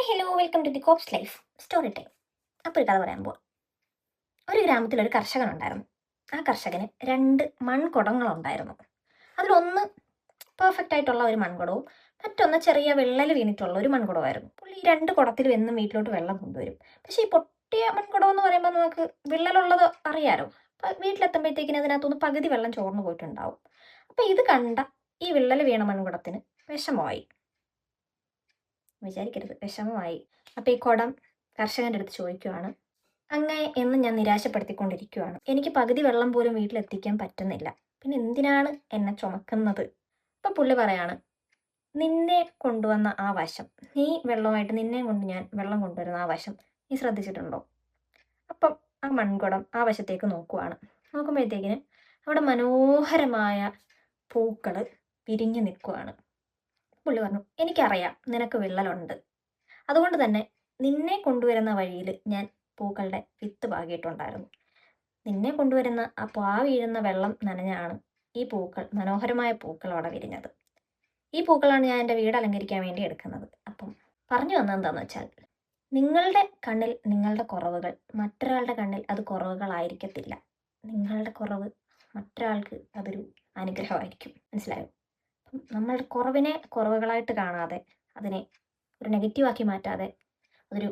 Hello welcome to the cops life story time. അപ്പോൾ ഒരു കഥ പറയാൻ പോവാം. ഒരു ഗ്രാമത്തിൽ ഒരു കർഷകനുണ്ടായിരുന്നു. ആ കർഷകന് 2 മൺകുടങ്ങളുണ്ടായിരുന്നു. അതിലൊന്ന് പെർഫെക്റ്റ് ആയിട്ടുള്ള ഒരു മൺകുടവും മറ്റൊന്ന് ചെറിയ വിള്ളൽ വീണിട്ടുള്ള ഒരു മൺകുടമായിരുന്നു. പുള്ളി ഈ 2 കുടത്തിലും എന്നും വീട്ടിലോട്ട് വെള്ളം കൊണ്ടുവരും. പക്ഷേ ഈ പൊട്ടിയ മൺകുടം എന്ന് പറയുമ്പോൾ നമുക്ക് വിള്ളലുള്ളത് അറിയാലോ. അപ്പം വീട്ടിലെത്തുമ്പോഴത്തേക്കിന് അതിനകത്തുനിന്ന് പകുതി വെള്ളം ചോർന്നു പോയിട്ടുണ്ടാവും. അപ്പം ഇത് കണ്ട ഈ വിള്ളൽ വീണ മൺകുടത്തിന് വിഷമമായി. വിചാരിക്കരുത്, വിഷമമായി. അപ്പം ഈ കുടം കർഷകൻ്റെ അടുത്ത് ചോദിക്കുവാണ്, അങ്ങേ എന്ന് ഞാൻ നിരാശപ്പെടുത്തിക്കൊണ്ടിരിക്കുവാണ്. എനിക്ക് പകുതി വെള്ളം പോലും വീട്ടിലെത്തിക്കാൻ പറ്റുന്നില്ല. പിന്നെ എന്തിനാണ് എന്നെ ചുമക്കുന്നത്? അപ്പം പുള്ളി പറയാണ്, നിന്നെ കൊണ്ടുവന്ന ആ വശം, നീ വെള്ളമായിട്ട് നിന്നെ കൊണ്ട് ഞാൻ വെള്ളം കൊണ്ടുവരുന്ന ആ വശം നീ ശ്രദ്ധിച്ചിട്ടുണ്ടോ? അപ്പം ആ മൺകുടം ആ വശത്തേക്ക് നോക്കുവാണ്. നോക്കുമ്പോഴത്തേക്കിന് അവിടെ മനോഹരമായ പൂക്കൾ വിരിഞ്ഞു നിൽക്കുവാണ്. പുള്ളി പറഞ്ഞു, എനിക്കറിയാം നിനക്ക് വിള്ളലുണ്ട്. അതുകൊണ്ട് തന്നെ നിന്നെ കൊണ്ടുവരുന്ന വഴിയിൽ ഞാൻ പൂക്കളുടെ വിത്ത് പാകിയിട്ടുണ്ടായിരുന്നു. നിന്നെ കൊണ്ടുവരുന്ന അപ്പോൾ ആ വീഴുന്ന വെള്ളം നനഞ്ഞാണ് ഈ പൂക്കൾ, മനോഹരമായ പൂക്കൾ അവിടെ വിരിഞ്ഞത്. ഈ പൂക്കളാണ് ഞാൻ എൻ്റെ വീട് അലങ്കരിക്കാൻ വേണ്ടി എടുക്കുന്നത്. അപ്പം പറഞ്ഞു വന്നത് എന്താണെന്ന് വെച്ചാൽ, നിങ്ങളുടെ കണ്ണിൽ നിങ്ങളുടെ കുറവുകൾ മറ്റൊരാളുടെ കണ്ണിൽ അത് കുറവുകളായിരിക്കത്തില്ല. നിങ്ങളുടെ കുറവ് മറ്റൊരാൾക്ക് അതൊരു അനുഗ്രഹമായിരിക്കും. മനസ്സിലായോ? അപ്പം നമ്മളുടെ കുറവിനെ കുറവുകളായിട്ട് കാണാതെ അതിനെ ഒരു നെഗറ്റീവാക്കി മാറ്റാതെ അതൊരു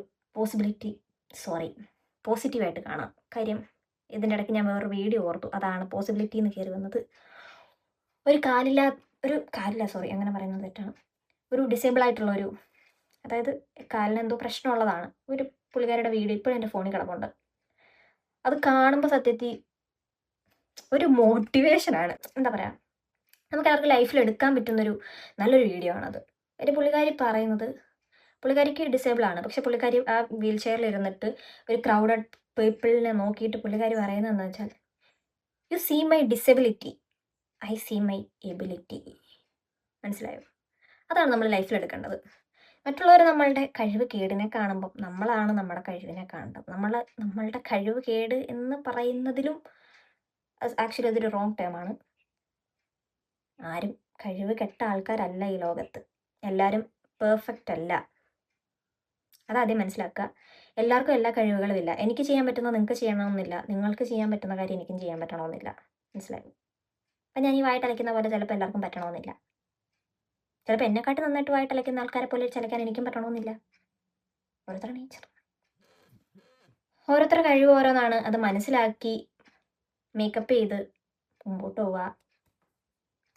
പോസിറ്റീവായിട്ട് കാണാം. കാര്യം ഇതിൻ്റെ ഇടയ്ക്ക് ഞാൻ വേറൊരു വീഡിയോ ഓർത്തു. അതാണ് പോസിബിലിറ്റി എന്ന് കയറി വന്നത്. അങ്ങനെ പറയുന്നത് തെറ്റാണ്. ഒരു ഡിസേബിൾ ആയിട്ടുള്ളൊരു, അതായത് കാലിന് എന്തോ പ്രശ്നമുള്ളതാണ്, ഒരു പുള്ളിക്കാരുടെ വീഡിയോ ഇപ്പോഴും എൻ്റെ ഫോണിൽ കിടപ്പുണ്ട്. അത് കാണുമ്പോൾ സത്യത്തിൽ ഒരു മോട്ടിവേഷനാണ്. എന്താ പറയുക, നമുക്ക് അവർക്ക് ലൈഫിൽ എടുക്കാൻ പറ്റുന്നൊരു നല്ലൊരു വീഡിയോ ആണത്. ഒരു പുള്ളിക്കാരി പറയുന്നത്, പുള്ളിക്കാരിക്ക് ഡിസേബിൾ ആണ്, പക്ഷെ പുള്ളിക്കാരി ആ വീൽ ചെയറിൽ ഇരുന്നിട്ട് ഒരു ക്രൗഡഡ് പീപ്പിളിനെ നോക്കിയിട്ട് പുള്ളിക്കാരി പറയുന്നത് എന്താ വെച്ചാൽ, you see my disability, I see my ability. മനസ്സിലായോ? അതാണ് നമ്മൾ ലൈഫിൽ എടുക്കേണ്ടത്. മറ്റുള്ളവർ നമ്മളുടെ കഴിവ് കേടിനെ കാണുമ്പം നമ്മളാണ് നമ്മുടെ കഴിവിനെ കാണേണ്ടത്. നമ്മളുടെ കഴിവ് കേട് എന്ന് പറയുന്നതിലും ആക്ച്വലി അതൊരു റോങ് ടേമാണ്. ആരും കഴിവ് കെട്ട ആൾക്കാരല്ല ഈ ലോകത്ത്. എല്ലാവരും പെർഫെക്റ്റ് അല്ല. അതാദ്യം മനസ്സിലാക്കുക. എല്ലാവർക്കും എല്ലാ കഴിവുകളും ഇല്ല. എനിക്ക് ചെയ്യാൻ പറ്റുന്നത് നിങ്ങൾക്ക് ചെയ്യണമെന്നില്ല. നിങ്ങൾക്ക് ചെയ്യാൻ പറ്റുന്ന കാര്യം എനിക്കും ചെയ്യാൻ പറ്റണമെന്നില്ല. മനസ്സിലായോ? അപ്പം ഞാൻ ഈ വായിട്ടലയ്ക്കുന്ന പോലെ ചിലപ്പോൾ എല്ലാവർക്കും പറ്റണമെന്നില്ല. ചിലപ്പോൾ എന്നെക്കാട്ടി നന്നായിട്ട് വായിട്ടലയ്ക്കുന്ന ആൾക്കാരെ പോലെ ചലയ്ക്കാൻ എനിക്കും പറ്റണമെന്നില്ല. ഓരോരുത്തരുടെ നേച്ചർ, ഓരോരുത്തരുടെ കഴിവ് ഓരോന്നാണ്. അത് മനസ്സിലാക്കി മേക്കപ്പ് ചെയ്ത് മുമ്പോട്ട് പോവുക.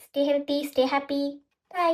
Stay healthy, stay happy. By.